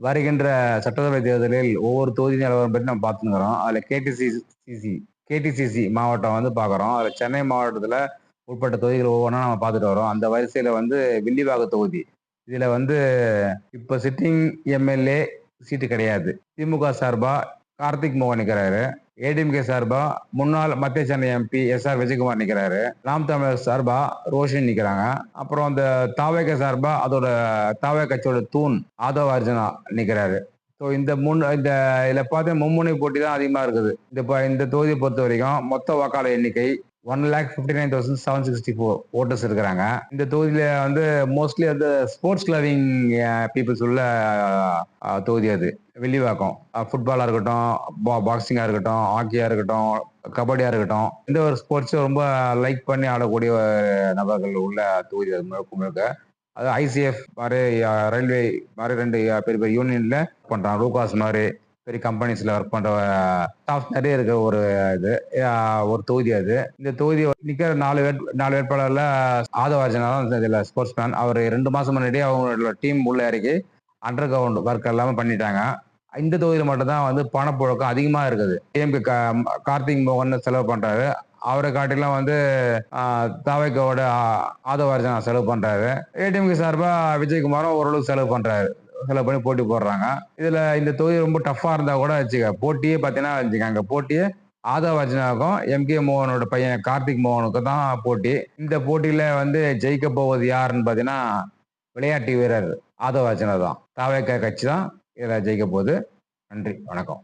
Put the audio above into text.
வருகின்ற சட்டசபை தேர்தலில் ஒவ்வொரு தொகுதி நிலவரம் பற்றி நம்ம பார்த்துக்கிறோம். அதில் கேடிசிசி மாவட்டம் வந்து பார்க்குறோம். அதில் சென்னை மாவட்டத்தில் உட்பட்ட தொகுதிகள் ஒவ்வொன்றா நம்ம பார்த்துட்டு வரோம். அந்த வரிசையில் வந்து வில்லிவாக்கம் தொகுதி. இதில் வந்து இப்போ சிட்டிங் எம்எல்ஏ சீட்டு கிடையாது. திமுக சார்பா கார்த்திக் மோகன் நிற்கிறாரு. ஏடிஎம்கே சார்பா முன்னாள் மத்திய சென்னை எம்பி எஸ்ஆர் விஜயகுமார் நிற்கிறாரு. நாம் தமிழர் சார்பா ரோஷினி நிற்கிறாங்க. அப்புறம் அந்த தாவேக சார்பா அதோட தாவே கட்சியோட தூண் ஆதவ அர்ஜுனா நிற்கிறாரு. ஸோ இந்த இதில் பார்த்தா மும்முனை போட்டி தான் அதிகமாக இருக்குது. இந்த தொகுதியை பொறுத்த வரைக்கும் மொத்த வாக்காளர் எண்ணிக்கை 1,59,764 ஓட்டர்ஸ் இருக்கிறாங்க. இந்த தொகுதியில வந்து மோஸ்ட்லி வந்து ஸ்போர்ட்ஸ் லவிங் பீப்புள்ஸ் உள்ள தொகுதி அது. வில்லிவாக்கம் ஃபுட்பாலா இருக்கட்டும், பாக்ஸிங்கா இருக்கட்டும், ஹாக்கியா இருக்கட்டும், கபடியா இருக்கட்டும், இந்த ஒரு ஸ்போர்ட்ஸும் ரொம்ப லைக் பண்ணி ஆடக்கூடிய நபர்கள் உள்ள தொகுதி அது முழுக்க. அது ஐசிஎஃப் மாதிரி ரயில்வே மாதிரி 2 பெரிய பெரிய யூனியன்ல பண்றாங்க. லூகாஸ் மாதிரி பெரிய கம்பெனிஸ்ல ஒர்க் பண்ற ஸ்டாஃப் நிறைய இருக்க ஒரு தொகுதி அது. இந்த தொகுதி நிக்கிற 4 வேட்பாளர்ல ஆதவ அர்ஜுனா தான் இதுல ஸ்போர்ட்ஸ் மேன். அவர் 2 மாசம் முன்னாடி அவங்களோட டீம் உள்ள இறக்கி அண்டர் கிரவுண்ட் ஒர்க் எல்லாமே பண்ணிட்டாங்க. இந்த தொகுதியில மட்டும் தான் வந்து பணப்புழக்கம் அதிகமா இருக்குது. டிஎம்கே கார்த்திக் மோகன் செலவு பண்றாரு. அவரை காட்டிலும் வந்து தாவேக்காவோட ஆதவ அர்ஜுனா செலவு பண்றாரு. ஏடிஎம்கே சார்பா விஜயகுமாரும் ஓரளவுக்கு செலவு பண்ணி போட்டி போடுறாங்க. இதுல இந்த தொகுதி ரொம்ப டஃபா இருந்தா கூட வச்சுக்க, போட்டியே பார்த்தீங்கன்னா வச்சுக்கோங்க, போட்டியே ஆதவ அர்ஜுனாவுக்கும் எம்கே மோகனோட பையன் கார்த்திக் மோகனுக்கும் தான் போட்டி. இந்த போட்டியில வந்து ஜெயிக்க போவது யாருன்னு பார்த்தீங்கன்னா விளையாட்டு வீரர் ஆதவ அர்ஜுனா தான். தாவேக்கா கட்சி தான் இதில் ஜெயிக்க போகுது. நன்றி, வணக்கம்.